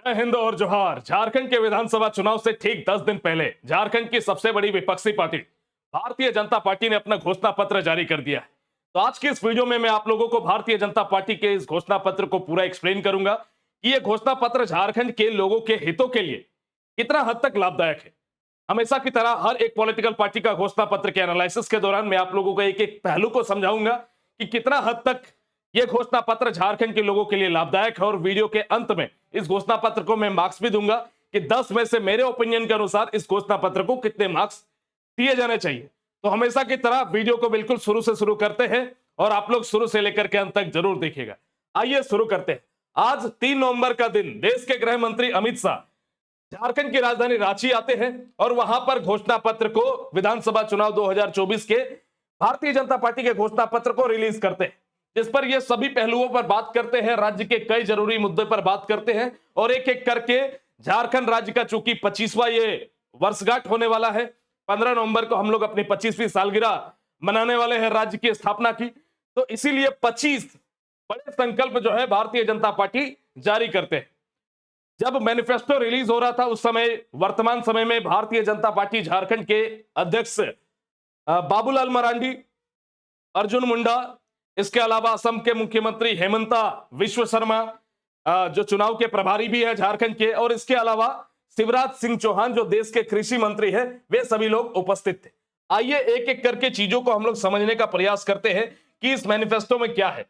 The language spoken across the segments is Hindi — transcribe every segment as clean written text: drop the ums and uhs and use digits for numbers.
जय हिंद और जोहार। झारखंड के विधानसभा चुनाव से ठीक 10 दिन पहले झारखंड की सबसे बड़ी विपक्षी पार्टी भारतीय जनता पार्टी ने अपना घोषणा पत्र जारी कर दिया है। तो आज की इस वीडियो में मैं आप लोगों को भारतीय जनता पार्टी के इस घोषणा पत्र को पूरा एक्सप्लेन करूंगा कि यह घोषणा पत्र झारखंड के लोगों के हितों के लिए कितना हद तक लाभदायक है। हमेशा की तरह हर एक पॉलिटिकल पार्टी का घोषणा पत्र के एनालिसिस के दौरान मैं आप लोगों को एक एक पहलू को समझाऊंगा कि कितना हद तक यह घोषणा पत्र झारखंड के लोगों के लिए लाभदायक है। और वीडियो के अंत में इस घोषणा पत्र को मैं मार्क्स भी दूंगा कि 10 में से मेरे ओपिनियन के अनुसार इस घोषणा पत्र को कितने मार्क्स दिए जाने चाहिए। तो हमेशा की तरह वीडियो को बिल्कुल शुरू से शुरू करते हैं और आप लोग शुरू से लेकर के अंत तक जरूर देखिएगा। आइए शुरू करते हैं। आज 3 नवंबर का दिन देश के गृह मंत्री अमित शाह झारखंड की राजधानी रांची आते हैं और वहां पर घोषणा पत्र को विधानसभा चुनाव 2024 के भारतीय जनता पार्टी के घोषणा पत्र को रिलीज करते हैं, जिस पर ये सभी पहलुओं पर बात करते हैं, राज्य के कई जरूरी मुद्दे पर बात करते हैं और एक एक करके झारखंड राज्य का चूंकि 25वां ये वर्षगांठ होने वाला है, 15 नवंबर को हम लोग अपनी 25वीं सालगिरह मनाने वाले हैं राज्य की स्थापना की। तो इसीलिए 25 बड़े संकल्प जो है भारतीय जनता पार्टी जारी करते हैं। जब मैनिफेस्टो रिलीज हो रहा था उस समय वर्तमान समय में भारतीय जनता पार्टी झारखंड के अध्यक्ष बाबूलाल मरांडी, अर्जुन मुंडा, इसके अलावा असम के मुख्यमंत्री हेमंता विश्व शर्मा जो चुनाव के प्रभारी भी है झारखंड के, और इसके अलावा शिवराज सिंह चौहान जो देश के कृषि मंत्री है, वे सभी लोग उपस्थित थे। आइए एक एक करके चीजों को हम लोग समझने का प्रयास करते हैं कि इस मैनिफेस्टो में क्या है।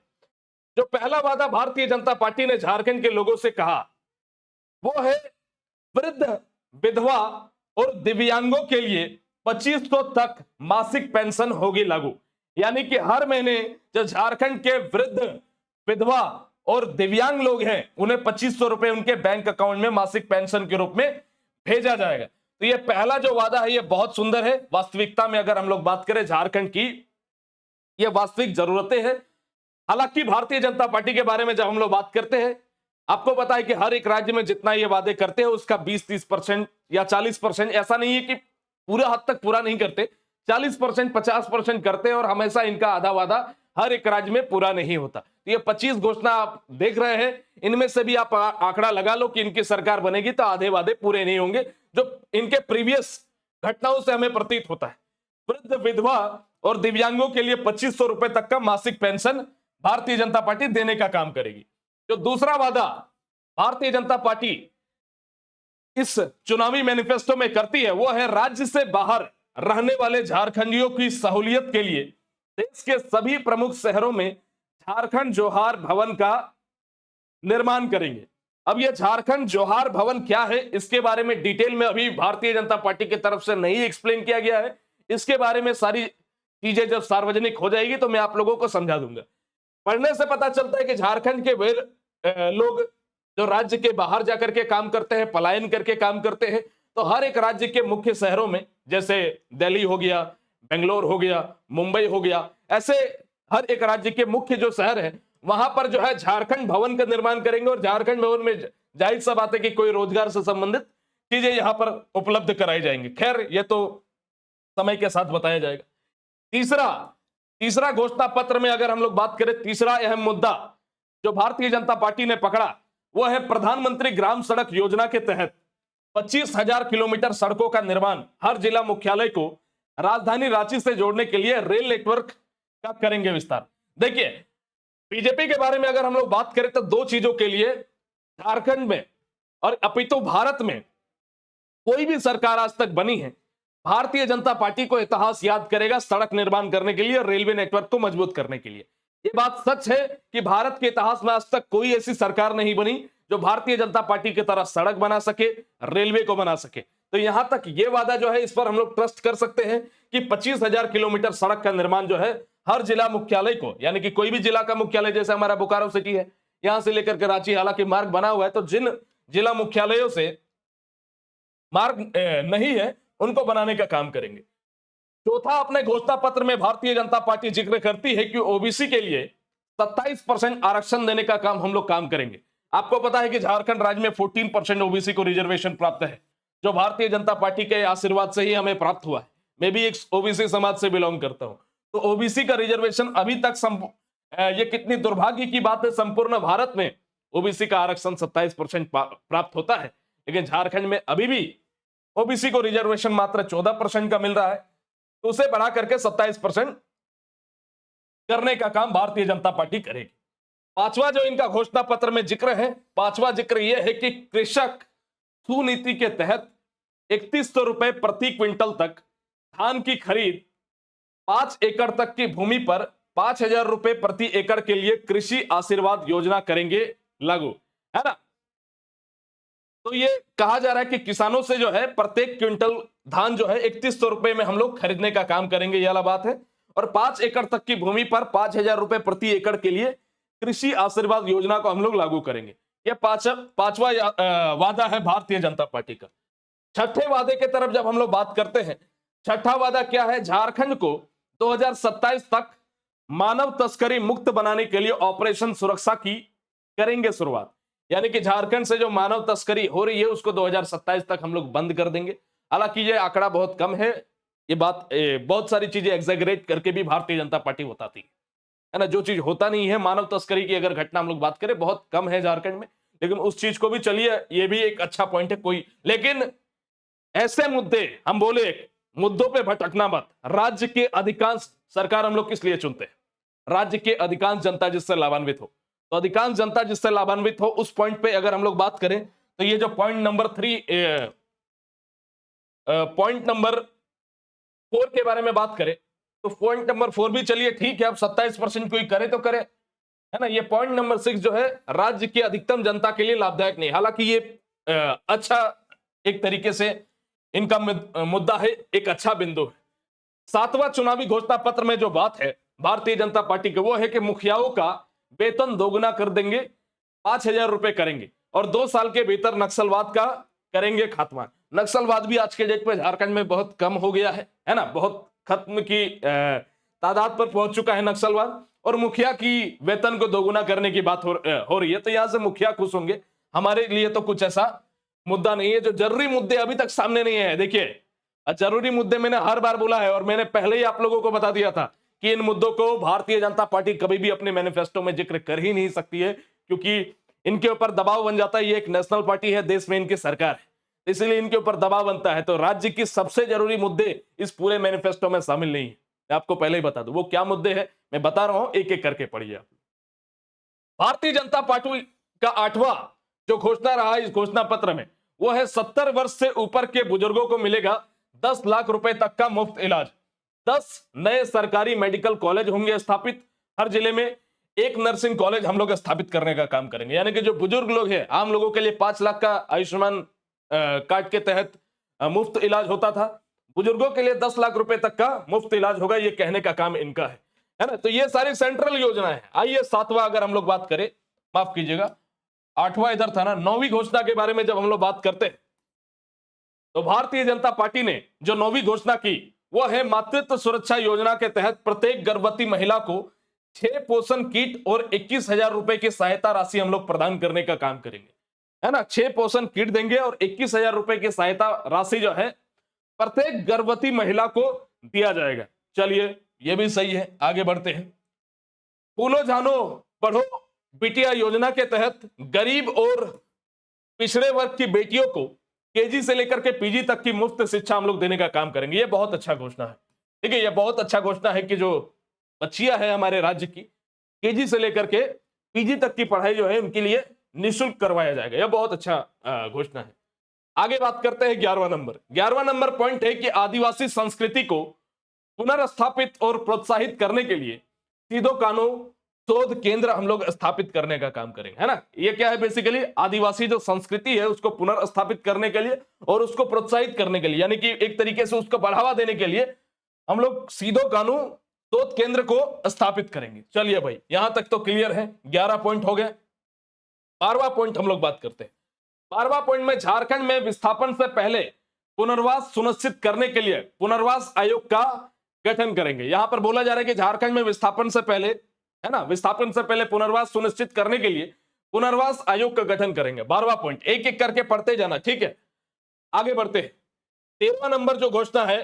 जो पहला वादा भारतीय जनता पार्टी ने झारखंड के लोगों से कहा वो है वृद्ध, विधवा और दिव्यांगों के लिए 2500 तक मासिक पेंशन होगी लागू। यानी कि हर महीने जो झारखंड के वृद्ध, विधवा और दिव्यांग लोग हैं उन्हें 2500 रुपए उनके बैंक अकाउंट में मासिक पेंशन के रूप में भेजा जाएगा। तो यह पहला जो वादा है यह बहुत सुंदर है। वास्तविकता में अगर हम लोग बात करें झारखंड की, यह वास्तविक जरूरतें हैं। हालांकि भारतीय जनता पार्टी के बारे में जब हम लोग बात करते हैं, आपको पता है कि हर एक राज्य में जितना ये वादे करते हैं उसका 20-30% या 40%, ऐसा नहीं है कि पूरा हद तक पूरा नहीं करते, 40% 50% करते हैं और हमेशा इनका आधा वादा हर एक राज्य में पूरा नहीं होता। तो ये 25 घोषणा आप देख रहे हैं, इनमें से भी आप आंकड़ा लगा लो कि इनकी सरकार बनेगी तो आधे वादे पूरे नहीं होंगे जो इनके प्रीवियस घटनाओं से हमें प्रतीत होता है। वृद्ध, विधवा और दिव्यांगों के लिए 2500 रुपए तक का मासिक पेंशन भारतीय जनता पार्टी देने का काम करेगी। जो दूसरा वादा भारतीय जनता पार्टी इस चुनावी मैनिफेस्टो में करती है वो है राज्य से बाहर रहने वाले झारखंडियों की सहूलियत के लिए देश के सभी प्रमुख शहरों में झारखंड जोहार भवन का निर्माण करेंगे। अब यह झारखंड जोहार भवन क्या है इसके बारे में डिटेल में अभी भारतीय जनता पार्टी की तरफ से नहीं एक्सप्लेन किया गया है। इसके बारे में सारी चीजें जब सार्वजनिक हो जाएगी तो मैं आप लोगों को समझा दूंगा। पढ़ने से पता चलता है कि झारखंड के वे लोग जो राज्य के बाहर जाकर के काम करते हैं, पलायन करके काम करते हैं, तो हर एक राज्य के मुख्य शहरों में जैसे दिल्ली हो गया, बेंगलोर हो गया, मुंबई हो गया, ऐसे हर एक राज्य के मुख्य जो शहर है वहां पर जो है झारखंड भवन का निर्माण करेंगे और झारखंड भवन में जाहिर सा बात है कि कोई रोजगार से संबंधित चीजें यहां पर उपलब्ध कराई जाएंगी। खैर ये तो समय के साथ बताया जाएगा। तीसरा घोषणा पत्र में अगर हम लोग बात करें, तीसरा अहम मुद्दा जो भारतीय जनता पार्टी ने पकड़ा वो है प्रधानमंत्री ग्राम सड़क योजना के तहत 25,000 किलोमीटर सड़कों का निर्माण हर जिला मुख्यालय को राजधानी रांची से जोड़ने के लिए रेल नेटवर्क का करेंगे विस्तार। देखिए, बीजेपी के बारे में अगर हम लोग बात करें तो दो चीजों के लिए झारखंड में और अपितु भारत में कोई भी सरकार आज तक बनी है, भारतीय जनता पार्टी को इतिहास याद करेगा सड़क निर्माण करने के लिए और रेलवे नेटवर्क को मजबूत करने के लिए। ये बात सच है कि भारत के इतिहास में आज तक कोई ऐसी सरकार नहीं बनी जो भारतीय जनता पार्टी की तरह सड़क बना सके, रेलवे को बना सके। तो यहां तक ये वादा जो है इस पर हम लोग ट्रस्ट कर सकते हैं कि 25,000 किलोमीटर सड़क का निर्माण जो है हर जिला मुख्यालय को, यानी कि कोई भी जिला का मुख्यालय जैसे हमारा बोकारो सिटी है, यहां से लेकर के रांची, हालांकि मार्ग बना हुआ है तो जिन जिला मुख्यालयों से मार्ग नहीं है उनको बनाने का काम करेंगे। चौथा, अपने घोषणा पत्र में भारतीय जनता पार्टी जिक्र करती है कि ओबीसी के लिए 27% आरक्षण देने का काम हम लोग काम करेंगे। आपको पता है कि झारखंड राज्य में 14% ओबीसी को रिजर्वेशन प्राप्त है, जो भारतीय जनता पार्टी के आशीर्वाद से ही हमें प्राप्त हुआ है। मैं भी एक ओबीसी समाज से बिलोंग करता हूं, तो ओबीसी का रिजर्वेशन अभी तक ये कितनी दुर्भाग्य की बात है, संपूर्ण भारत में ओबीसी का आरक्षण 27% प्राप्त होता है, लेकिन झारखंड में अभी भी ओबीसी को रिजर्वेशन मात्र 14% का मिल रहा है, तो उसे बढ़ा करके 27% करने का काम भारतीय जनता पार्टी करेगी। पांचवा जो इनका घोषणा पत्र में जिक्र है, पांचवा जिक्र यह है कि कृषक सुनीति के तहत 3100 रुपए प्रति क्विंटल तक धान की खरीद 5 एकड़ तक की भूमि पर 5000 रुपए प्रति एकड़ के लिए कृषि आशीर्वाद योजना करेंगे लागू, है ना। तो ये कहा जा रहा है कि किसानों से जो है प्रत्येक क्विंटल धान जो है 3100 रुपए में हम लोग खरीदने का काम करेंगे, ये वाला बात है। और 5 एकड़ तक की भूमि पर 5000 रुपए प्रति एकड़ के लिए कृषि आशीर्वाद योजना को हम लोग लागू करेंगे। यह पांचवा वादा है भारतीय जनता पार्टी का। छठे वादे की तरफ जब हम लोग बात करते हैं, छठा वादा क्या है, झारखंड को 2027 तक मानव तस्करी मुक्त बनाने के लिए ऑपरेशन सुरक्षा की करेंगे शुरुआत। यानी कि झारखंड से जो मानव तस्करी हो रही है उसको 2027 तक हम लोग बंद कर देंगे। हालांकि ये आंकड़ा बहुत कम है, ये बात बहुत सारी चीजें एग्जैगरेट करके भी भारतीय जनता पार्टी बताती है ना। जो चीज होता नहीं है, मानव तस्करी की अगर घटना हम लोग बात करें बहुत कम है झारखंड में, लेकिन उस चीज को भी चलिए, ये भी एक अच्छा पॉइंट है कोई। लेकिन ऐसे मुद्दे हम बोले, मुद्दों पे भटकना मत। राज्य के अधिकांश सरकार हम लोग किस लिए चुनते हैं? राज्य के अधिकांश जनता जिससे लाभान्वित हो, तो अधिकांश जनता जिससे लाभान्वित हो उस पॉइंट पे अगर हम लोग बात करें तो ये जो पॉइंट नंबर 4 के बारे में बात करें तो पॉइंट नंबर 4 भी चलिए ठीक है, अब 27% कोई करे तो करे, है ना। ये पॉइंट नंबर 6 जो है राज्य की अधिकतम जनता के लिए लाभदायक नहीं। हालांकि ये अच्छा एक तरीके से इनका मुद्दा है, एक अच्छा बिंदु है। सातवां चुनावी घोषणा पत्र में जो बात है भारतीय जनता पार्टी के, वो है कि मुखियाओं का वेतन दोगुना कर देंगे, 5000 रुपए करेंगे और 2 साल के भीतर नक्सलवाद का करेंगे खात्मा। नक्सलवाद भी आज के डेट में झारखंड में बहुत कम हो गया है ना, बहुत खत्म की तादाद पर पहुंच चुका है नक्सलवाद। और मुखिया की वेतन को दोगुना करने की बात हो रही है, तो यहां से मुखिया खुश होंगे। हमारे लिए तो कुछ ऐसा मुद्दा नहीं है। जो जरूरी मुद्दे अभी तक सामने नहीं है, देखिए जरूरी मुद्दे मैंने हर बार बोला है और मैंने पहले ही आप लोगों को बता दिया था कि इन मुद्दों को भारतीय जनता पार्टी कभी भी अपने मैनिफेस्टो में जिक्र कर ही नहीं सकती है, क्योंकि इनके ऊपर दबाव बन जाता है। ये एक नेशनल पार्टी है, देश में इनकी सरकार है, इसलिए इनके ऊपर दबाव बनता है। तो राज्य की सबसे जरूरी मुद्दे इस पूरे मैनिफेस्टो में शामिल नहीं है। मैं आपको पहले ही बता दूं वो क्या मुद्दे हैं, मैं बता रहा हूं, एक एक करके पढ़िए आप। भारतीय जनता पार्टी का 8वां जो घोषणा रहा इस घोषणा पत्र में, वो है 70 वर्ष से ऊपर के बुजुर्गों को मिलेगा 10 लाख रुपए तक का मुफ्त इलाज। 10 नए सरकारी मेडिकल कॉलेज होंगे स्थापित, हर जिले में एक नर्सिंग कॉलेज हम लोग स्थापित करने का काम करेंगे। यानी कि जो बुजुर्ग लोग हैं, आम लोगों के लिए 5 लाख का आयुष्मान कार्ड के तहत मुफ्त इलाज होता था, बुजुर्गों के लिए 10 लाख रुपए तक का मुफ्त इलाज होगा, ये कहने का काम इनका है ना। तो ये सारी सेंट्रल योजना है। आइए 7वां अगर हम लोग बात करें, माफ कीजिएगा 8वां इधर था ना, 9वीं घोषणा के बारे में जब हम लोग बात करते हैं तो भारतीय जनता पार्टी ने जो 9वीं घोषणा की वो है मातृत्व सुरक्षा योजना के तहत प्रत्येक गर्भवती महिला को 6 पोषण किट और 21,000 रुपए की सहायता राशि हम लोग प्रदान करने का काम करेंगे, है ना। 6 पोषण किट देंगे और 21,000 रुपए की सहायता राशि जो है प्रत्येक गर्भवती महिला को दिया जाएगा। चलिए ये भी सही है, आगे बढ़ते हैं। फूलो जानो पढ़ो बिटिया योजना के तहत गरीब और पिछड़े वर्ग की बेटियों को केजी से लेकर के पीजी तक की मुफ्त शिक्षा हम लोग देने का काम करेंगे। ये बहुत अच्छा घोषणा है, ठीक है, ये बहुत अच्छा घोषणा है कि जो बच्चियां है हमारे राज्य की, केजी से लेकर के पीजी तक की पढ़ाई जो है उनके लिए निःशुल्क करवाया जाएगा। यह बहुत अच्छा घोषणा है। आगे बात करते हैं 11वां नंबर। 11वां नंबर पॉइंट है कि आदिवासी संस्कृति को पुनर्स्थापित और प्रोत्साहित करने के लिए सीधो कानो शोध केंद्र हम लोग स्थापित करने का काम करेंगे, है ना। ये क्या है, बेसिकली आदिवासी जो संस्कृति है उसको पुनर्स्थापित करने के लिए और उसको प्रोत्साहित करने के लिए, यानी कि एक तरीके से उसको बढ़ावा देने के लिए हम लोग सीधो कानो शोध केंद्र को स्थापित करेंगे। चलिए भाई यहां तक तो क्लियर है, 11 पॉइंट हो गए। 12वां पॉइंट हम लोग बात करते हैं। 12वां पॉइंट में झारखंड में विस्थापन से पहले पुनर्वास सुनिश्चित करने के लिए पुनर्वास आयोग का गठन करेंगे। यहां पर बोला जा रहा है कि झारखंड में विस्थापन से पहले, है ना, विस्थापन से पहले पुनर्वास सुनिश्चित करने के लिए पुनर्वास आयोग का गठन करेंगे। 12वां पॉइंट एक एक करके पढ़ते जाना, ठीक है। आगे बढ़ते हैं। 13वां नंबर जो घोषणा है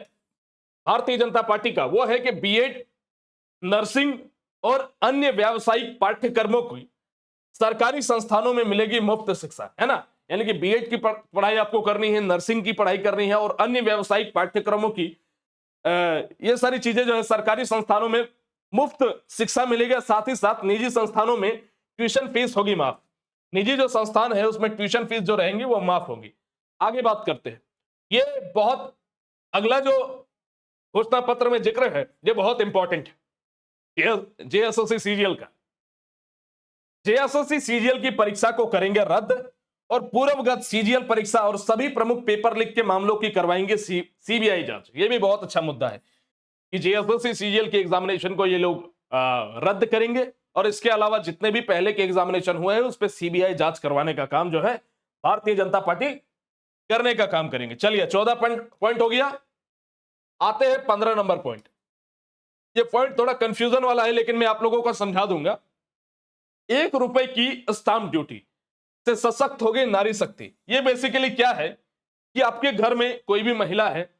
भारतीय जनता पार्टी का वो है कि बीएड, नर्सिंग और अन्य व्यावसायिक पाठ्यक्रमों की सरकारी संस्थानों में मिलेगी मुफ्त शिक्षा, है ना, यानी कि बीएड की पढ़ाई आपको करनी है, नर्सिंग की पढ़ाई करनी है और अन्य व्यावसायिक पाठ्यक्रमों की ये सारी चीजें जो है सरकारी संस्थानों में मुफ्त शिक्षा मिलेगी। साथ ही साथ निजी संस्थानों में ट्यूशन फीस होगी माफ। निजी जो संस्थान है उसमें ट्यूशन फीस जो रहेंगी वो माफ होगी। आगे बात करते हैं, ये बहुत अगला जो घोषणा पत्र में जिक्र है ये बहुत इंपॉर्टेंट है, जेएसएससी सीजीएल का। जेएसएससी सीजीएल की परीक्षा को करेंगे रद्द और पूर्वगत सीजीएल परीक्षा और सभी प्रमुख पेपर लीक के मामलों की करवाएंगे सीबीआई जांच। ये भी बहुत अच्छा मुद्दा है कि जेएसएससी सीजीएल के एग्जामिनेशन को ये लोग रद्द करेंगे और इसके अलावा जितने भी पहले के एग्जामिनेशन हुए हैं उस पर सीबीआई जांच करवाने का काम जो है भारतीय जनता पार्टी करने का काम करेंगे। चलिए 14 पॉइंट हो गया। आते हैं 15 नंबर पॉइंट। ये पॉइंट थोड़ा कंफ्यूजन वाला है लेकिन मैं आप लोगों को समझा दूंगा। 1 रुपए की स्टाम्प ड्यूटी से सशक्त हो गई नारी शक्ति। ये बेसिकली क्या है कि आपके घर में कोई भी महिला है,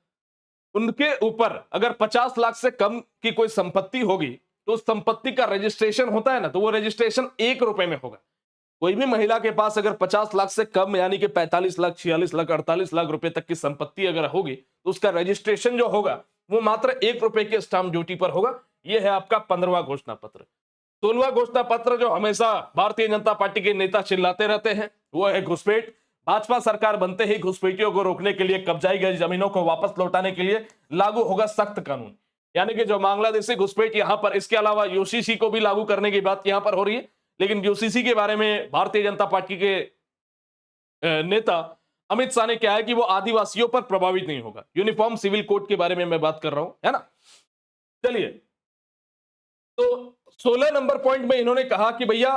उनके ऊपर अगर 50 लाख से कम की कोई संपत्ति होगी तो उस संपत्ति का रजिस्ट्रेशन होता है ना, तो वो रजिस्ट्रेशन 1 रुपए में होगा। कोई भी महिला के पास अगर 50 लाख से कम यानी कि 45 लाख, 46 लाख, 48 लाख रुपए तक की संपत्ति अगर होगी तो उसका रजिस्ट्रेशन जो होगा वो मात्र 1 रुपए के स्टाम्प ड्यूटी पर होगा। यह है आपका 15वां घोषणा पत्र। 16वां घोषणा पत्र जो हमेशा भारतीय जनता पार्टी के नेता चिल्लाते रहते हैं वो है घुसपैठ। भाजपा सरकार बनते ही घुसपैठियों को रोकने के लिए, कब्जाई गई जमीनों को वापस लौटाने के लिए लागू होगा सख्त कानून। यानी कि जो बांग्लादेशी घुसपैठ यहां पर, इसके अलावा यूसीसी को भी लागू करने की बात यहां पर हो रही है, लेकिन यूसीसी के बारे में भारतीय जनता पार्टी के नेता अमित शाह ने क्या है कि वो आदिवासियों पर प्रभावित नहीं होगा। यूनिफॉर्म सिविल कोड के बारे में मैं बात कर रहा हूं, है ना। चलिए, तो 16 नंबर पॉइंट में इन्होंने कहा कि भैया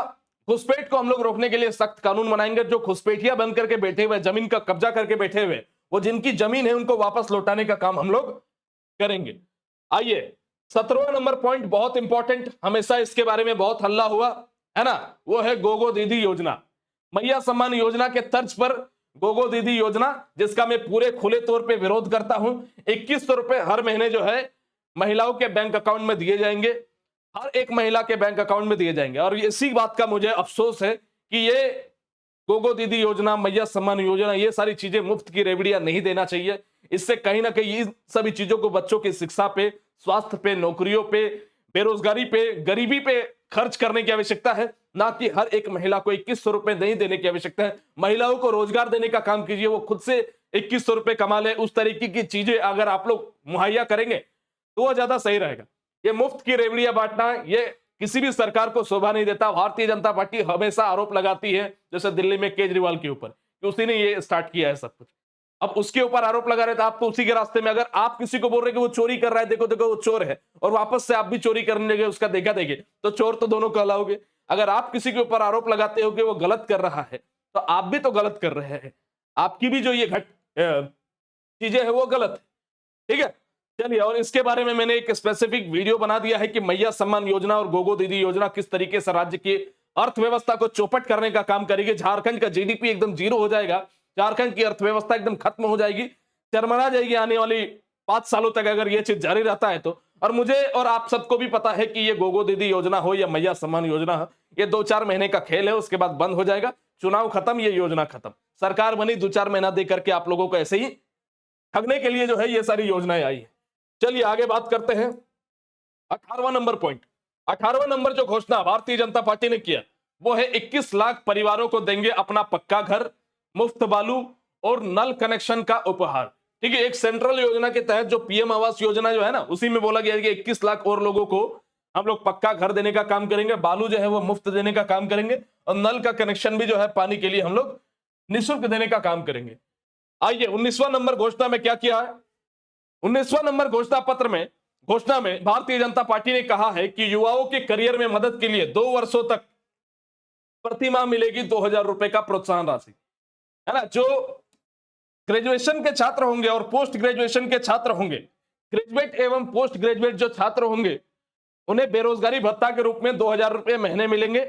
घुसपैठ को हम लोग रोकने के लिए सख्त कानून बनाएंगे। जो घुसपैठिया बन करके बैठे हुए, जमीन का कब्जा करके बैठे हुए, वो जिनकी जमीन है उनको वापस लौटाने का काम हम लोग करेंगे। आइए 17वां नंबर पॉइंट बहुत इंपॉर्टेंट, हमेशा इसके बारे में बहुत हल्ला हुआ है ना, वो है गोगो दीदी योजना। मैया सम्मान योजना के तर्ज पर गोगो दीदी योजना, जिसका मैं पूरे खुले तौर पे विरोध करता हूं। 2100 रुपए हर महीने जो है महिलाओं के बैंक अकाउंट में दिए जाएंगे, हर एक महिला के बैंक अकाउंट में दिए जाएंगे। और इसी बात का मुझे अफसोस है कि ये गोगो दीदी योजना, मैया सम्मान योजना, ये सारी चीजें मुफ्त की रेवड़ियां नहीं देना चाहिए। इससे कहीं ना कहीं इन सभी चीजों को बच्चों की शिक्षा पे, स्वास्थ्य पे, नौकरियों पे, बेरोजगारी पे, गरीबी पे खर्च करने की आवश्यकता है, ना कि हर एक महिला को 2100 रुपए नहीं देने की आवश्यकता है। महिलाओं को रोजगार देने का काम कीजिए, वो खुद से 2100 रुपए कमा ले। उस तरीके की चीजें अगर आप लोग मुहैया करेंगे तो वो ज्यादा सही रहेगा। ये मुफ्त की रेवड़ियां बांटना ये किसी भी सरकार को शोभा नहीं देता। भारतीय जनता पार्टी हमेशा आरोप लगाती है, जैसे दिल्ली में केजरीवाल के ऊपर, कि उसी ने ये स्टार्ट किया है सब कुछ। अब उसके ऊपर आरोप लगा रहे थे, आप तो उसी के रास्ते में। अगर आप किसी को बोल रहे कि वो चोरी कर रहा है, देखो देखो वो चोर है, और वापस से आप भी चोरी करने लगे, उसका देखा देखे, तो चोर तो दोनों कहलाओगे। अगर आप किसी के ऊपर आरोप लगाते हो कि वो गलत कर रहा है, तो आप भी तो गलत कर रहे हैं। आपकी भी जो ये चीजें है वो गलत है, ठीक है। चलिए, और इसके बारे में मैंने एक स्पेसिफिक वीडियो बना दिया है कि मैया सम्मान योजना और गोगो दीदी योजना किस तरीके से राज्य की अर्थव्यवस्था को चौपट करने का काम करेगी। झारखंड का जीडीपी एकदम जीरो हो जाएगा, झारखंड की अर्थव्यवस्था एकदम खत्म हो जाएगी, चरमरा जाएगी आने वाली 5 सालों तक अगर ये चीज जारी रहता है तो। और मुझे और आप सबको भी पता है कि ये गोगो दीदी योजना हो या मैया सम्मान योजना हो, ये 2-4 महीने का खेल है, उसके बाद बंद हो जाएगा। चुनाव खत्म, ये योजना खत्म। सरकार बनी, 2-4 महीना दे करके आप लोगों को ऐसे ही ठगने के लिए जो है ये सारी योजनाएं आई है। चलिए आगे बात करते हैं 18वां नंबर पॉइंट। 18वां नंबर जो घोषणा भारतीय जनता पार्टी ने किया वो है 21 लाख परिवारों को देंगे अपना पक्का घर, मुफ्त बालू और नल कनेक्शन का उपहार। ठीक है, एक सेंट्रल योजना के तहत जो पीएम आवास योजना जो है ना, उसी में बोला गया है कि 21 लाख और लोगों को हम लोग पक्का घर देने का काम करेंगे, बालू जो है वो मुफ्त देने का काम करेंगे, और नल का कनेक्शन भी जो है पानी के लिए हम लोग निःशुल्क देने का काम करेंगे। आइए 19वां नंबर घोषणा में क्या किया है। 19वां नंबर घोषणा पत्र में, घोषणा में भारतीय जनता पार्टी ने कहा है कि युवाओं के करियर में मदद के लिए 2 वर्षों तक प्रति माह मिलेगी 2000 रुपए का प्रोत्साहन राशि, है ना। जो ग्रेजुएशन के छात्र होंगे और पोस्ट ग्रेजुएशन के छात्र होंगे, ग्रेजुएट एवं पोस्ट ग्रेजुएट जो छात्र होंगे, उन्हें बेरोजगारी भत्ता के रूप में 2000 रुपए महीने मिलेंगे,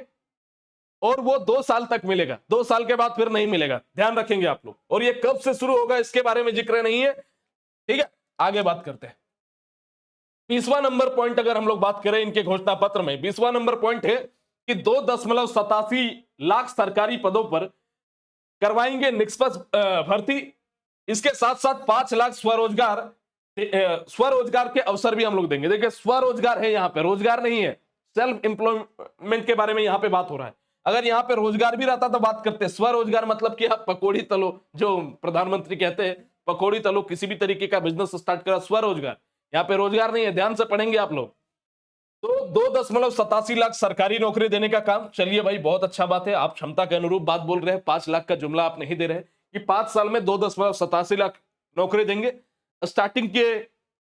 और वो 2 साल तक मिलेगा। 2 साल के बाद फिर नहीं मिलेगा, ध्यान रखेंगे आप लोग। और ये कब से शुरू होगा इसके बारे में जिक्र नहीं है, ठीक है। आगे बात करते हैं 20वां नंबर पॉइंट। अगर हम लोग बात करें इनके घोषणा पत्र में, 20वां नंबर पॉइंट है कि 2.87 लाख सरकारी पदों पर करवाएंगे निष्पक्ष भर्ती। इसके साथ साथ 5 लाख स्वरोजगार के अवसर भी हम लोग देंगे। देखिए स्वरोजगार है, यहां पे रोजगार नहीं है, सेल्फ एम्प्लॉयमेंट के बारे में यहां पे बात हो रहा है। अगर यहां पे रोजगार भी रहता तो बात करते। स्वरोजगार मतलब कि आप पकौड़ी तलो, जो प्रधानमंत्री कहते हैं पकौड़ी तलो, किसी भी तरीके का बिजनेस स्टार्ट करा, स्वरोजगार। यहां पे रोजगार नहीं है, ध्यान से पढ़ेंगे आप लोग। तो 2.87 लाख सरकारी नौकरी देने का काम। चलिए भाई, बहुत अच्छा बात है, आप क्षमता के अनुरूप बात बोल रहे हैं। 5 लाख का जुमला आप नहीं दे रहे कि 5 साल में 2.87 लाख नौकरी देंगे। स्टार्टिंग के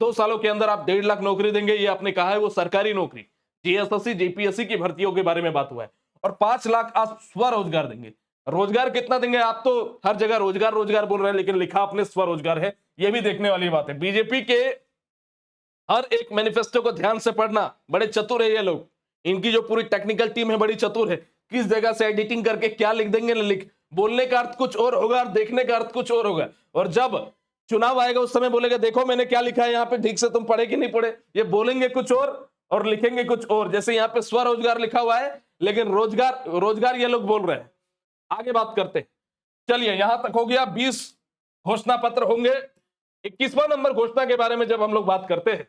2 सालों के अंदर आप 1.5 लाख नौकरी देंगे, ये आपने कहा है, वो सरकारी नौकरी। जीएसएससी जीपीएससी की भर्तियों के बारे में बात हुआ है। और 5 लाख आप स्वरोजगार देंगे। रोजगार कितना देंगे? आप तो हर जगह रोजगार रोजगार बोल रहे हैं, लेकिन लिखा आपने स्वरोजगार है, ये भी देखने वाली बात है। बीजेपी के हर एक मैनिफेस्टो को ध्यान से पढ़ना, बड़े चतुर है ये लोग। इनकी जो पूरी टेक्निकल टीम है बड़ी चतुर है, किस जगह से एडिटिंग करके क्या लिख देंगे ना लिख। बोलने का अर्थ कुछ और होगा और देखने का अर्थ कुछ और होगा। और जब चुनाव आएगा उस समय बोलेगा देखो मैंने क्या लिखा है यहाँ पे, ठीक से तुम पढ़े कि नहीं पढ़े। ये बोलेंगे कुछ और लिखेंगे कुछ और। जैसे यहाँ पे स्वरोजगार लिखा हुआ है, लेकिन रोजगार ये लोग बोल रहे हैं। आगे बात करते, चलिए यहां तक हो गया। 20 घोषणा पत्र होंगे। 21वां नंबर घोषणा के बारे में जब हम लोग बात करते हैं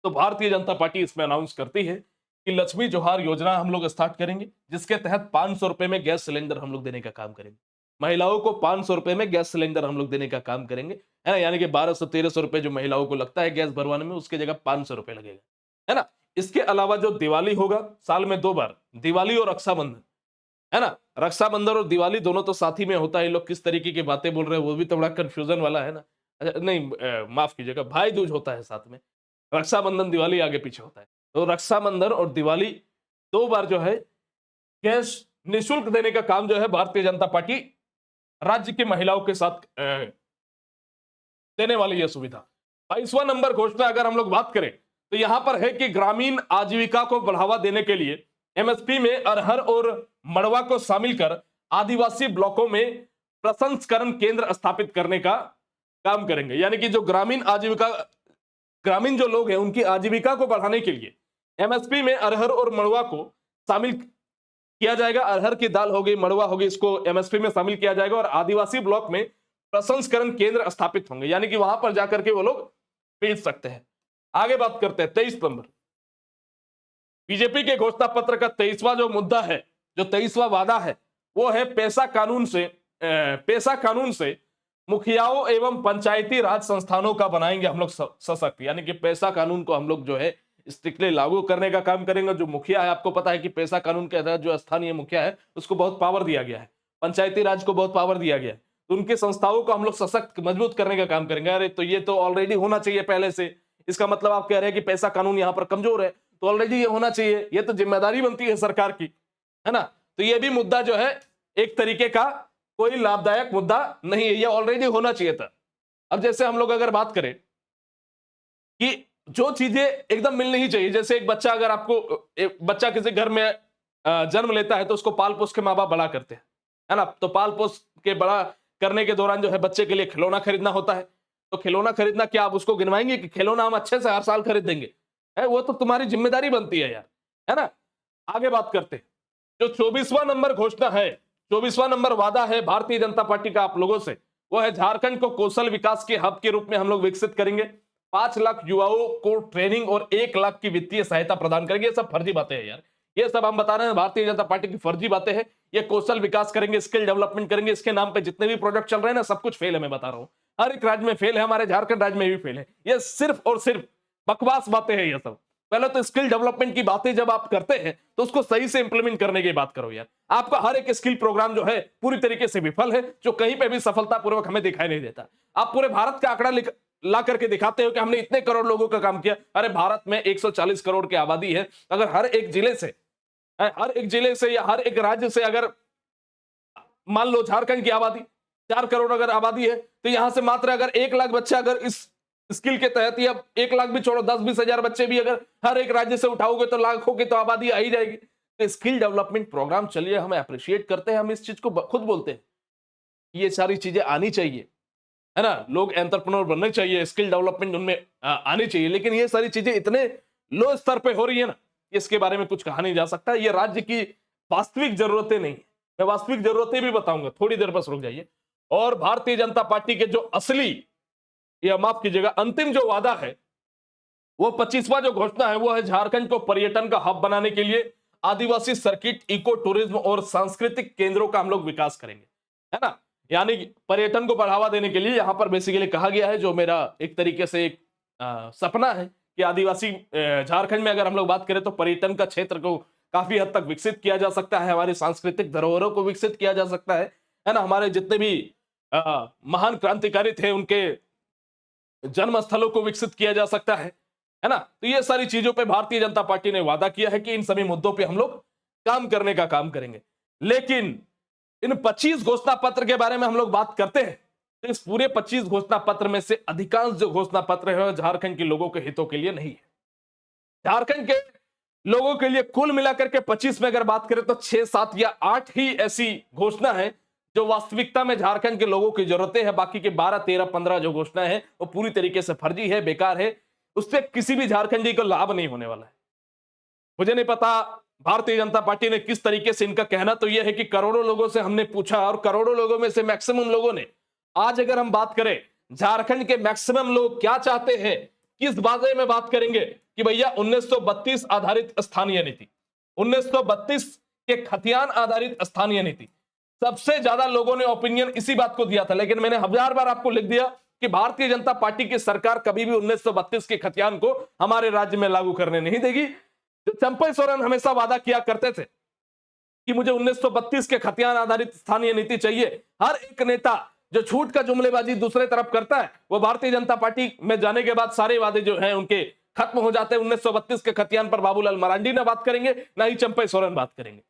तो भारतीय जनता पार्टी इसमें अनाउंस करती है कि लक्ष्मी जोहार योजना हम लोग स्टार्ट करेंगे, जिसके तहत 500 रुपए में गैस सिलेंडर हम लोग देने का काम करेंगे। महिलाओं को 500 रुपए में गैस सिलेंडर हम लोग देने का काम करेंगे, है ना। यानी कि 1200-1300 रुपए जो महिलाओं को लगता है गैस भरवाने में, उसके जगह 500 रुपए लगेगा, है ना। इसके अलावा जो दिवाली होगा, साल में 2 बार, दिवाली और रक्षाबंधन, है ना। रक्षाबंधन और दिवाली दोनों तो साथ ही में होता है। ये लोग किस तरीके की बातें बोल रहे हैं, वो भी तो बड़ा कंफ्यूजन वाला है ना। अच्छा, नहीं, माफ कीजिएगा, भाई दूज होता है साथ में, रक्षाबंधन दिवाली आगे पीछे होता है। तो रक्षाबंधन और दिवाली 2 बार जो है गैस निःशुल्क देने का काम जो है भारतीय जनता पार्टी राज्य की महिलाओं के साथ देने वाली यह सुविधा। 22वां नंबर घोषणा अगर हम लोग बात करें तो यहां पर है कि ग्रामीण आजीविका को बढ़ावा देने के लिए एमएसपी में अरहर और मड़वा को शामिल कर आदिवासी ब्लॉकों में प्रसंस्करण केंद्र स्थापित करने का काम करेंगे। यानी कि जो ग्रामीण जो लोग हैं उनकी आजीविका को बढ़ाने के लिए एमएसपी में अरहर और मड़वा को शामिल किया जाएगा। अरहर की दाल होगी, मड़वा होगी, इसको एमएसपी में शामिल किया जाएगा और आदिवासी ब्लॉक में प्रसंस्करण केंद्र स्थापित होंगे, यानी कि वहां पर जाकर के वो लोग बेच सकते हैं। आगे बात करते हैं 23 नंबर, बीजेपी के घोषणा पत्र का 23वां जो मुद्दा है, जो 23वां वादा है, वो है पैसा कानून से मुखियाओं एवं पंचायती राज संस्थानों का बनाएंगे हम लोग सशक्त। यानी कि पैसा कानून को हम लोग जो है स्ट्रिक्टली लागू करने का काम करेंगे। जो मुखिया है, आपको पता है कि पैसा कानून के तहत जो स्थानीय मुखिया है उसको बहुत पावर दिया गया है, पंचायती राज को बहुत पावर दिया गया है, तो उनकी संस्थाओं को हम लोग सशक्त मजबूत करने का काम करेंगे। अरे तो ये तो ऑलरेडी होना चाहिए पहले से, इसका मतलब आप कह रहे हैं कि पैसा कानून यहां पर कमजोर है, तो ऑलरेडी ये होना चाहिए, ये तो जिम्मेदारी बनती है सरकार की, है ना। तो ये भी मुद्दा जो है एक तरीके का कोई लाभदायक मुद्दा नहीं है, ये ऑलरेडी होना चाहिए था। अब जैसे हम लोग अगर बात करें कि जो चीजें एकदम मिलनी ही चाहिए, जैसे एक बच्चा, अगर एक बच्चा किसी घर में जन्म लेता है तो उसको पाल पोस के माँ बाप बड़ा करते हैं, है ना। तो पाल पोस के बड़ा करने के दौरान जो है बच्चे के लिए खिलौना खरीदना होता है। तो खिलौना खरीदना, क्या आप उसको गिनवाएंगे कि खिलौना हम अच्छे से हर साल खरीद देंगे? वो तो तुम्हारी जिम्मेदारी बनती है यार, है ना। आगे बात करते हैं, जो 24वां नंबर घोषणा है, 24वां नंबर वादा है भारतीय जनता पार्टी का आप लोगों से, वो है झारखंड को कौशल विकास के हब के रूप में हम लोग विकसित करेंगे। 5 लाख युवाओं को ट्रेनिंग और 1 लाख की वित्तीय सहायता प्रदान करेंगे। ये सब फर्जी बातें हैं यार, ये सब हम बता रहे हैं भारतीय जनता पार्टी की फर्जी बातें हैं। ये कौशल विकास करेंगे, स्किल डेवलपमेंट करेंगे, इसके नाम पे जितने भी प्रोजेक्ट चल रहे हैं ना, सब कुछ फेल है। मैं बता रहा हूं, हर एक राज्य में फेल है, हमारे झारखंड राज्य में भी फेल है। ये सिर्फ और सिर्फ बकवास बातें हैं ये सब। पहले तो स्किल डेवलपमेंट की बातें जब आप करते हैं तो उसको सही से इंप्लीमेंट करने की बात करो यार। आपका हर एक स्किल प्रोग्राम जो है पूरी तरीके से विफल है, जो कहीं पे भी सफलतापूर्वक हमें दिखाई नहीं देता। आप पूरे भारत का आंकड़ा ला करके दिखाते हो कि हमने इतने करोड़ लोगों का काम किया। अरे भारत में 140 करोड़ की आबादी है, अगर हर एक जिले से या हर एक राज्य से, अगर मान लो झारखंड की आबादी 4 करोड़ अगर आबादी है, तो यहां से मात्र अगर 1 लाख बच्चे अगर इस स्किल के तहत, या 1 लाख भी छोड़ो, 10-20 हजार बच्चे भी अगर हर एक राज्य से उठाओगे तो लाखों की तो आबादी आ ही जाएगी। तो स्किल डेवलपमेंट प्रोग्राम चलिए, हम अप्रिशिएट करते हैं, हम इस चीज को खुद बोलते हैं, ये सारी चीजें आनी चाहिए, है ना। लोग एंटरप्रेन्योर बनने चाहिए, स्किल डेवलपमेंट उनमें आनी चाहिए, लेकिन ये सारी चीजें इतने लो स्तर पे हो रही है ना, इसके बारे में कुछ कहा नहीं जा सकता। ये राज्य की वास्तविक जरूरतें नहीं है। मैं वास्तविक जरूरतें भी बताऊंगा, थोड़ी देर बस रुक जाइए। और भारतीय जनता पार्टी के जो असली, या माफ कीजिएगा, अंतिम जो वादा है, वो 25वां जो घोषणा है, वो है झारखंड को पर्यटन का हब बनाने के लिए आदिवासी सर्किट, इको टूरिज्म और सांस्कृतिक केंद्रों का हम लोग विकास करेंगे, है ना। यानी कि पर्यटन को बढ़ावा देने के लिए यहां पर बेसिकली कहा गया है, जो मेरा एक तरीके से एक सपना है कि आदिवासी झारखंड में अगर हम लोग बात करें तो पर्यटन का क्षेत्र को काफी हद तक विकसित किया जा सकता है, हमारी सांस्कृतिक धरोहरों को विकसित किया जा सकता है ना। हमारे जितने भी महान क्रांतिकारी थे उनके जन्म स्थलों को विकसित किया जा सकता है ना। तो ये सारी चीजों पे भारतीय जनता पार्टी ने वादा किया है कि इन सभी मुद्दों पे हम लोग काम करने का काम करेंगे। लेकिन इन 25 घोषणा पत्र के बारे में हम लोग बात करते हैं तो इस पूरे 25 घोषणा पत्र में से अधिकांश जो घोषणा पत्र है झारखंड के लोगों के हितों के लिए नहीं है। झारखंड के लोगों के लिए कुल मिलाकर के 25 में अगर बात करें तो 6, 7 या 8 ही ऐसी घोषणा है जो वास्तविकता में झारखंड के लोगों की जरूरतें हैं। बाकी के 12, 13, 15 जो घोषणा है वो पूरी तरीके से फर्जी है, बेकार है, उससे किसी भी झारखंडी को लाभ नहीं होने वाला है। मुझे नहीं पता भारतीय जनता पार्टी ने किस तरीके से, इनका कहना तो यह है कि करोड़ों लोगों से हमने पूछा और करोड़ों लोगों में से मैक्सिमम लोगों ने, आज अगर हम बात करें झारखंड के मैक्सिमम लोग क्या चाहते हैं, किस बारे में बात करेंगे कि भैया 1932 आधारित स्थानीय नीति, 1932 के खतियान आधारित स्थानीय नीति, सबसे ज्यादा लोगों ने ओपिनियन इसी बात को दिया था। लेकिन मैंने 1000 बार आपको लिख दिया कि भारतीय जनता पार्टी की सरकार कभी भी 1932 के खतियान को हमारे राज्य में लागू करने नहीं देगी। जो चंपई सोरेन हमेशा वादा किया करते थे कि मुझे 1932 के खतियान आधारित स्थानीय नीति चाहिए, हर एक नेता जो झूठ का जुमलेबाजी दूसरे तरफ करता है वो भारतीय जनता पार्टी में जाने के बाद सारे वादे जो हैं उनके खत्म हो जाते हैं। 1932 के खतियान पर बाबूलाल मरांडी ना बात करेंगे, ना ही चंपई सोरेन बात करेंगे।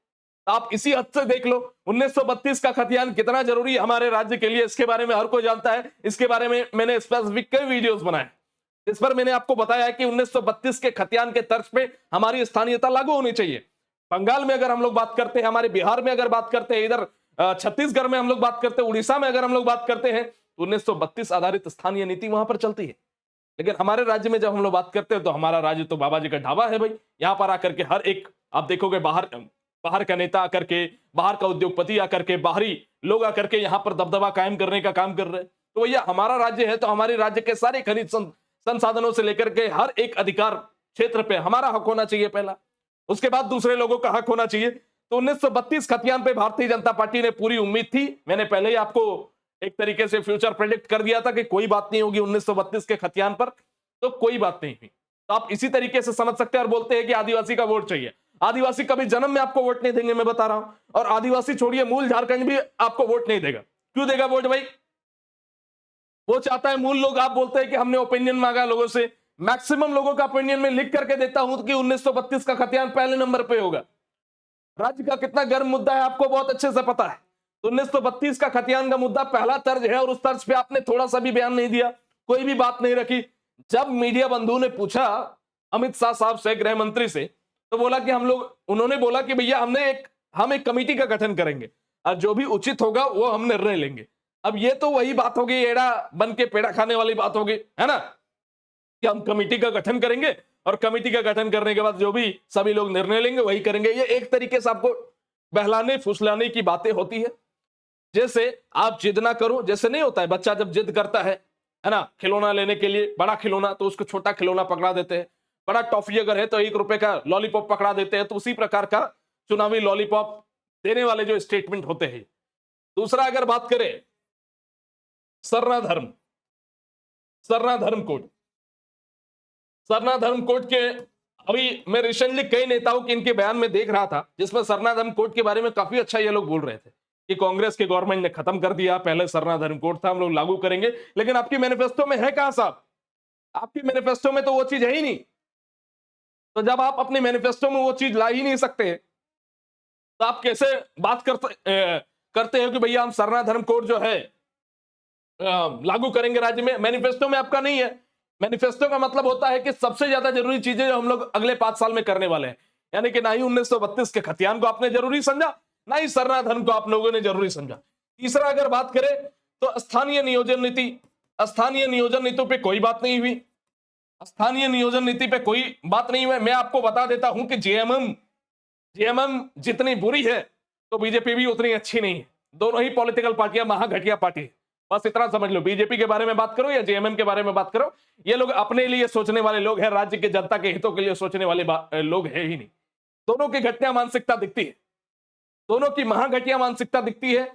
आप इसी हद से देख लो 1932 का खतियान कितना जरूरी है हमारे राज्य के लिए, इसके बारे में हर कोई जानता है। इसके बारे में मैंने स्पेसिफिक कई वीडियोस बनाए, इस पर मैंने आपको बताया है कि 1932 के खतियान के तर्ज पे हमारी स्थानीयता लागू होनी चाहिए। बंगाल में अगर हम लोग बात करते हैं, हमारे बिहार में अगर बात करते हैं, इधर छत्तीसगढ़ में हम लोग बात करते हैं, उड़ीसा में अगर हम लोग बात करते हैं तो 1932 आधारित स्थानीय नीति वहां पर चलती है। लेकिन हमारे राज्य में जब हम लोग बात करते हैं तो हमारा राज्य तो बाबा जी का ढाबा है भाई। यहां पर आकर के हर एक, आप देखोगे बाहर का नेता आकर के, बाहर का उद्योगपति आकर के, बाहरी लोग आकर के यहां पर दबदबा कायम करने का काम कर रहे हैं। तो भैया हमारा राज्य है तो हमारे राज्य के सारे खनिज संसाधनों से लेकर के हर एक अधिकार क्षेत्र पे हमारा हक होना चाहिए पहला, उसके बाद दूसरे लोगों का हक होना चाहिए। तो 1932 खतियान पे भारतीय जनता पार्टी ने पूरी उम्मीद थी। मैंने पहले ही आपको एक तरीके से फ्यूचर प्रेडिक्ट कर दिया था कि कोई बात नहीं होगी 1932 के खतियान पर, तो कोई बात नहीं हुई। तो आप इसी तरीके से समझ सकते हैं और बोलते हैं कि आदिवासी का वोट चाहिए। आदिवासी कभी जन्म में आपको वोट नहीं देंगे, मैं बता रहा हूं। और आदिवासी छोड़िए, मूल झारखंड भी आपको वोट नहीं देगा। क्यों देगा वोट भाई? वो चाहता है मूल लोग, आप बोलते हैं कि हमने ओपिनियन मांगा लोगों से, मैक्सिमम लोगों का ओपिनियन में लिख करके देता हूं कि 1932 का खतियान पहले नंबर पे होगा। राज्य का कितना गर्म मुद्दा है आपको बहुत अच्छे से पता है। तो 1932 का खतियान का मुद्दा पहला तर्ज है और उस तर्ज पे आपने थोड़ा सा भी बयान नहीं दिया, कोई भी बात नहीं रखी। जब मीडिया बंधु ने पूछा अमित शाह साहब से, गृह मंत्री से, तो बोला कि उन्होंने बोला कि भैया हम एक कमेटी का गठन करेंगे और जो भी उचित होगा वो हम निर्णय लेंगे। अब ये तो वही बात होगी, एड़ा बन के पेड़ा खाने वाली बात होगी, है ना, कि हम कमेटी का गठन करेंगे और कमेटी का गठन करने के बाद जो भी सभी लोग निर्णय लेंगे वही करेंगे। ये एक तरीके से आपको बहलाने फुसलाने की बातें होती है। जैसे आप जिद ना करो, जैसे नहीं होता है बच्चा जब जिद करता है ना, खिलौना लेने के लिए, बड़ा खिलौना, तो उसको छोटा खिलौना पकड़ा देते हैं। बड़ा टॉफी अगर है तो 1 रुपए का लॉलीपॉप पकड़ा देते हैं। तो उसी प्रकार का चुनावी लॉलीपॉप देने वाले जो स्टेटमेंट होते हैं। दूसरा अगर बात करें सरना धर्म कोड के, अभी मैं रिसेंटली कई नेताओं के इनके बयान में देख रहा था जिसमें सरना धर्म कोड के बारे में काफी अच्छा ये लोग बोल रहे थे कि कांग्रेस के गवर्नमेंट ने खत्म कर दिया, पहले सरना धर्म कोड था, हम लोग लागू करेंगे। लेकिन आपकी मैनिफेस्टो में है कहां साहब? आपकी मैनिफेस्टो में तो वो चीज है ही नहीं। तो जब आप अपने मैनिफेस्टो में वो चीज ला ही नहीं सकते तो आप कैसे बात करते हो कि भैया हम सरना धर्म कोड जो है लागू करेंगे राज्य में? मैनिफेस्टो में आपका नहीं है। मैनिफेस्टो का मतलब होता है कि सबसे ज्यादा जरूरी चीजें जो हम लोग अगले 5 साल में करने वाले हैं। यानी कि ना ही 1932 के खतियान को आपने जरूरी समझा, ना ही सरना धर्म को आप लोगों ने जरूरी समझा। तीसरा अगर बात करें तो स्थानीय नियोजन नीति पे कोई बात नहीं हुई। स्थानीय नियोजन नीति पे कोई बात नहीं हुई। मैं आपको बता देता हूं कि जेएमएम जेएमएम जितनी बुरी है तो बीजेपी भी उतनी अच्छी नहीं है। दोनों ही पॉलिटिकल पार्टियां महाघटिया पार्टी है। बस इतना समझ लो, बीजेपी के बारे में बात करो या जेएमएम के बारे में बात करो, ये लोग अपने लिए सोचने वाले लोग हैं, राज्य के जनता के हितों के लिए सोचने वाले लोग हैं ही नहीं। दोनों की घटिया मानसिकता दिखती है, दोनों की महाघटिया मानसिकता दिखती है।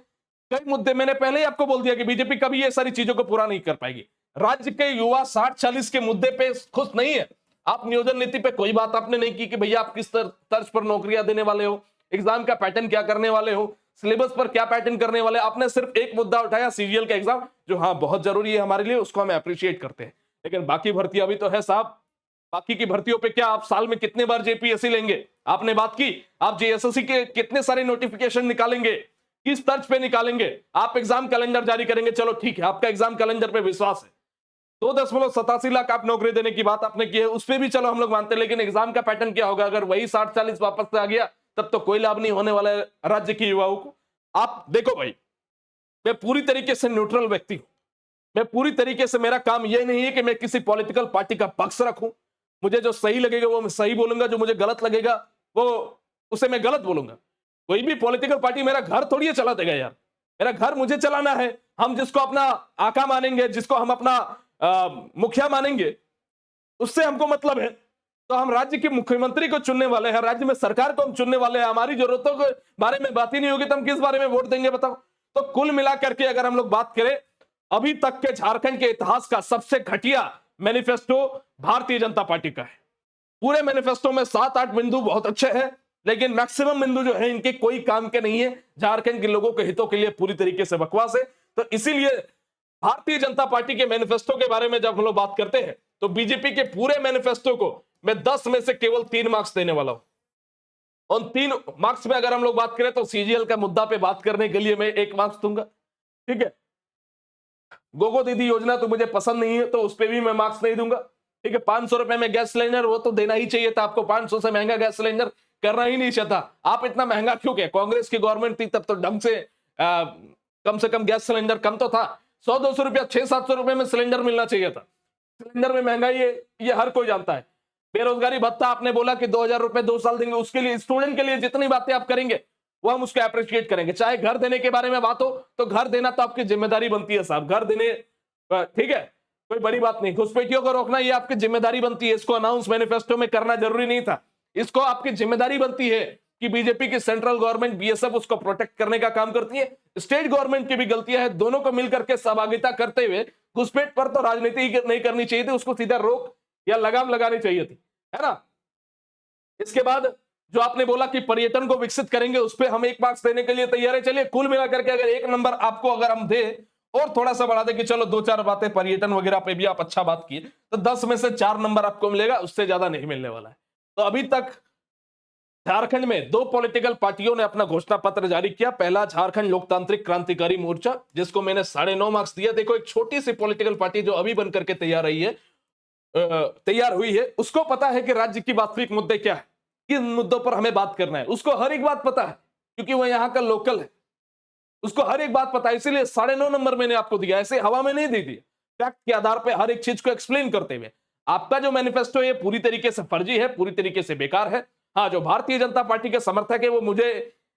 कई मुद्दे मैंने पहले ही आपको बोल दिया कि बीजेपी कभी ये सारी चीजों को पूरा नहीं कर पाएगी। राज्य के युवा 60-40 के मुद्दे पे खुश नहीं है। आप नियोजन नीति पे कोई बात आपने नहीं की कि भैया आप किस तर्ज पर नौकरियां देने वाले हो, एग्जाम का पैटर्न क्या करने वाले हो, सिलेबस पर क्या पैटर्न करने वाले। आपने सिर्फ एक मुद्दा उठाया, सीजीएल का एग्जाम, जो हाँ बहुत जरूरी है हमारे लिए, उसको हम अप्रिशिएट करते हैं, लेकिन बाकी भर्तियां भी तो है साहब। बाकी की भर्तियों पे क्या आप साल में कितने बार जेपीएससी लेंगे, आपने बात की। आप जेएसएससी के कितने सारे नोटिफिकेशन निकालेंगे, किस तर्ज पे निकालेंगे, आप एग्जाम कैलेंडर जारी करेंगे, चलो ठीक है आपका एग्जाम कैलेंडर पे विश्वास है। 2.87 लाख आप नौकरी देने की बात आपने की है, उस पर भी चलो हम लोग मानते हैं, लेकिन एग्जाम का पैटर्न क्या होगा? अगर वही 60-40 वापस से आ गया तब तो कोई लाभ नहीं होने वाला है राज्य के युवाओं को। आप देखो भाई, मैं पूरी तरीके से न्यूट्रल व्यक्ति हूं, मैं पूरी तरीके से, मेरा काम यह नहीं है कि मैं किसी पॉलिटिकल पार्टी का पक्ष रखूं। मुझे जो सही लगेगा वो मैं सही बोलूंगा, जो मुझे गलत लगेगा वो उसे मैं गलत बोलूंगा। कोई भी पॉलिटिकल पार्टी मेरा घर थोड़ी चला देगा यार, मेरा घर मुझे चलाना है। हम जिसको अपना आका मानेंगे, जिसको हम अपना मुखिया मानेंगे, उससे हमको मतलब है। तो हम राज्य के मुख्यमंत्री को चुनने वाले हैं, राज्य में सरकार को हम चुनने वाले हैं। हमारी जरूरतों के बारे में बात ही नहीं होगी तो हम किस बारे में वोट देंगे बताओ? तो कुल मिलाकर के अगर हम लोग बात करें, अभी तक के झारखंड के इतिहास का सबसे घटिया मैनिफेस्टो भारतीय जनता पार्टी का है। पूरे मैनिफेस्टो में 7-8 बिंदु बहुत अच्छे हैं, लेकिन मैक्सिमम बिंदु जो है इनके कोई काम के नहीं है, झारखंड के लोगों के हितों के लिए पूरी तरीके से बकवास है। तो इसीलिए भारतीय जनता पार्टी के मैनिफेस्टो के बारे में जब हम लोग बात करते हैं तो बीजेपी के पूरे मैनिफेस्टो को मैं 10 में से केवल 3 मार्क्स देने वाला हूं। उन 3 मार्क्स में अगर हम लोग बात करें तो सीजीएल का मुद्दा पे बात करने के लिए मैं 1 मार्क्स दूंगा, ठीक है। गोगो दीदी योजना तो मुझे पसंद नहीं है तो उस पर भी मैं मार्क्स नहीं दूंगा, ठीक है। 500 रुपए में गैस सिलेंडर, वो तो देना ही चाहिए था आपको। 500 से महंगा गैस सिलेंडर करना ही नहीं चाहता। आप इतना महंगा क्यों किया? कांग्रेस की गवर्नमेंट थी तब तो ढंग से कम गैस सिलेंडर कम तो था, 100-200 रुपया, 600-700 रुपए में सिलेंडर मिलना चाहिए था। सिलेंडर में महंगाई है, ये हर कोई जानता है। बेरोजगारी भत्ता आपने बोला कि 2000 रुपए 2 साल देंगे, उसके लिए स्टूडेंट के लिए जितनी बातें आप करेंगे वो हम उसको अप्रिशिएट करेंगे। चाहे घर देने के बारे में बात हो तो घर देना तो आपकी जिम्मेदारी बनती है साहब, घर देने, ठीक है, कोई बड़ी बात नहीं। घुसपैठियों को रोकना ये आपकी जिम्मेदारी बनती है, इसको अनाउंस मैनिफेस्टो में करना जरूरी नहीं था। इसको आपकी जिम्मेदारी बनती है कि बीजेपी की सेंट्रल गवर्नमेंट बीएसएफ उसको प्रोटेक्ट करने का काम करती है, स्टेट गवर्नमेंट की भी गलतियां है, दोनों को मिलकर के सहभागिता करते हुए घुसपैठ पर तो राजनीति नहीं करनी चाहिए थी, उसको सीधा रोक या लगाम लगानी चाहिए थी, है ना। इसके बाद जो आपने बोला कि पर्यटन को विकसित करेंगे, उस पर हम 1 मार्क्स देने के लिए तैयार है। चलिए कुल मिलाकर के अगर 1 नंबर आपको अगर हम दे और थोड़ा सा बढ़ा दे कि चलो 2-4 बातें पर्यटन वगैरह पे भी आप अच्छा बात किए, तो 10 में से 4 नंबर आपको मिलेगा, उससे ज्यादा नहीं मिलने वाला है। तो अभी तक झारखंड में 2 पॉलिटिकल पार्टियों ने अपना घोषणा पत्र जारी किया। पहला झारखंड लोकतांत्रिक क्रांतिकारी मोर्चा, जिसको मैंने 9.5 मार्क्स दिया। देखो, एक छोटी सी पॉलिटिकल पार्टी जो अभी बनकर के तैयार हुई है, उसको पता है कि राज्य की वास्तविक मुद्दे क्या है, किन मुद्दों पर हमें बात करना है, उसको हर एक बात पता है क्योंकि वो यहाँ का लोकल है, उसको हर एक बात पता है। इसीलिए 9.5 नंबर मैंने आपको दिया, ऐसे हवा में नहीं दे दिया, फैक्ट के आधार पर हर एक चीज को एक्सप्लेन करते हुए। आपका जो मैनिफेस्टो है पूरी तरीके से फर्जी है, पूरी तरीके से बेकार है। हाँ, जो भारतीय जनता पार्टी के समर्थक है वो मुझे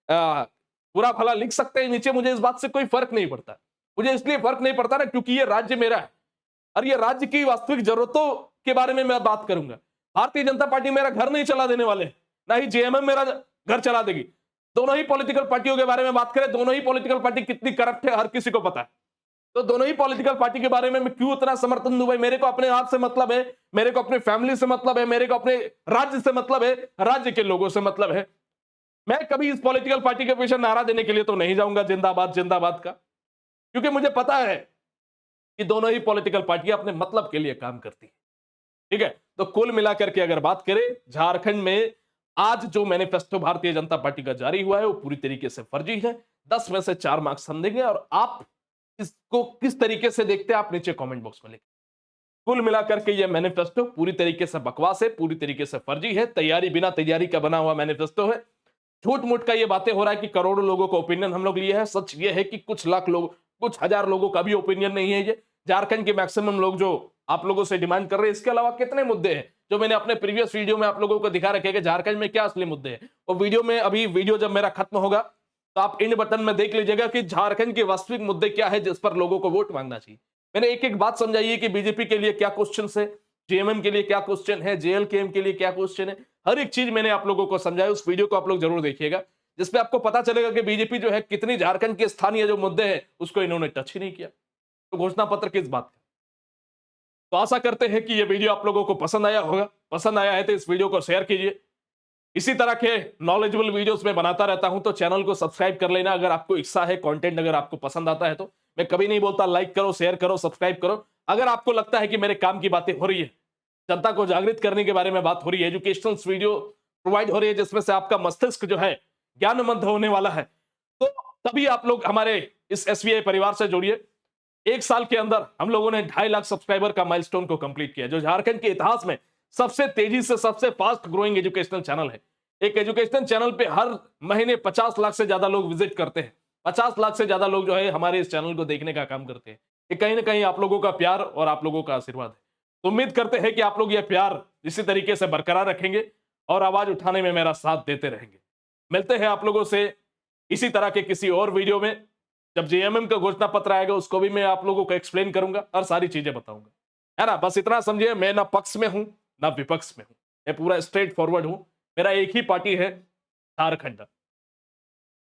बुरा भला लिख सकते हैं नीचे, मुझे इस बात से कोई फर्क नहीं पड़ता। मुझे इसलिए फर्क नहीं पड़ता ना क्योंकि ये राज्य मेरा है और ये राज्य की वास्तविक जरूरतों के बारे में मैं बात करूंगा। भारतीय जनता पार्टी मेरा घर नहीं चला देने वाले, ना ही जेएमएम मेरा घर चला देगी। दोनों ही पॉलिटिकल पार्टियों के बारे में बात करें, दोनों ही पॉलिटिकल पार्टी कितनी करप्ट है हर किसी को पता है। तो दोनों ही पॉलिटिकल पार्टी के बारे में मैं क्यों इतना समर्थन दूं भाई? मेरे को अपने आप से मतलब है, मेरे को अपनी फैमिली से मतलब है, मेरे को अपने राज्य से मतलब है, राज्य के लोगों से मतलब है। मैं कभी इस पॉलिटिकल पार्टी के पीछे नारा देने के लिए तो नहीं जाऊंगा जिंदाबाद जिंदाबाद का, क्योंकि मुझे पता है कि दोनों ही पॉलिटिकल पार्टियां अपने मतलब के लिए काम करती है, ठीक है। तो कुल मिलाकर के अगर बात करें, झारखंड में आज जो मैनिफेस्टो भारतीय जनता पार्टी का जारी हुआ है वो पूरी तरीके से फर्जी है। 10 में से 4 मार्क्स हम देंगे और आप इसको किस तरीके से देखते हैं आप नीचे कमेंट बॉक्स में लिखें। कुल मिलाकर के ये मैनिफेस्टो पूरी तरीके से बकवास है, पूरी तरीके से फर्जी है, तैयारी बिना तैयारी का बना हुआ मैनिफेस्टो है। झूठ मूठ का ये बातें हो रहा है कि करोड़ों लोगों का ओपिनियन हम लोग लिए हैं। सच ये है कि कुछ लाख लोग, कुछ हजार लोगों का भी ओपिनियन नहीं है। ये झारखंड के मैक्सिमम लोग जो आप लोगों से डिमांड कर रहे हैं। इसके अलावा कितने मुद्दे हैं जो मैंने अपने प्रीवियस वीडियो में आप लोगों को दिखा रखे हैं कि झारखंड में क्या असली मुद्दे हैं। वो वीडियो में, अभी वीडियो जब मेरा खत्म होगा तो आप इन बटन में देख लीजिएगा कि झारखंड के वास्तविक मुद्दे क्या है जिस पर लोगों को वोट मांगना चाहिए। मैंने एक एक बात समझाई है कि बीजेपी के लिए क्या क्वेश्चन है, जेएमएम के लिए क्या क्वेश्चन है, जेएलकेएम के लिए क्या क्वेश्चन है। हर एक चीज मैंने आप लोगों को समझाया। उस वीडियो को आप लोग जरूर देखिएगा, जिसपे आपको पता चलेगा कि बीजेपी जो है कितनी झारखंड के स्थानीय जो मुद्दे हैं उसको इन्होंने टच ही नहीं किया। तो घोषणा पत्र किस बात का। तो आशा करते हैं कि यह वीडियो आप लोगों को पसंद आया होगा। पसंद आया है तो इस वीडियो को शेयर कीजिए। इसी तरह के नॉलेजेबल वीडियोस मैं बनाता रहता हूं, तो चैनल को सब्सक्राइब कर लेना अगर आपको इच्छा है। कंटेंट अगर आपको पसंद आता है तो मैं कभी नहीं बोलता लाइक करो, शेयर करो, सब्सक्राइब करो। अगर आपको लगता है कि मेरे काम की बातें हो रही है, जनता को जागृत करने के बारे में बात हो रही है, एजुकेशनल वीडियो प्रोवाइड हो रही है जिसमें से आपका मस्तिष्क जो है ज्ञानमंद होने वाला है, तो तभी आप लोग हमारे इस एसवीआई परिवार से जुड़िए। एक साल के अंदर हम लोगों ने 2.5 लाख सब्सक्राइबर का माइलस्टोन को कंप्लीट किया, जो झारखंड के इतिहास में सबसे तेजी से, सबसे फास्ट ग्रोइंग एजुकेशनल चैनल है। एक एजुकेशनल चैनल पे हर महीने 50 लाख से ज्यादा लोग विजिट करते हैं। 50 लाख से ज्यादा लोग जो है हमारे इस चैनल को देखने का काम करते हैं। ये कहीं ना कहीं आप लोगों का प्यार और आप लोगों का आशीर्वाद है। तो उम्मीद करते हैं कि आप लोग ये प्यार इसी तरीके से बरकरार रखेंगे और आवाज उठाने में मेरा साथ देते रहेंगे। मिलते हैं आप लोगों से इसी तरह के किसी और वीडियो में। जब जेएमएम का घोषणा पत्र आएगा उसको भी मैं आप लोगों को एक्सप्लेन करूंगा और सारी चीजें बताऊंगा, है ना। बस इतना समझिए, मैं ना पक्ष में हूं ना विपक्ष में हूं, मैं पूरा स्ट्रेट फॉरवर्ड हूं। मेरा एक ही पार्टी है, झारखंड।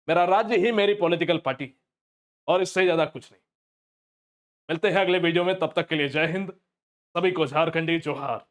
मेरा राज्य ही मेरी पॉलिटिकल पार्टी है और इससे ज्यादा कुछ नहीं। मिलते हैं अगले वीडियो में, तब तक के लिए जय हिंद। सभी को झारखंडी जोहार।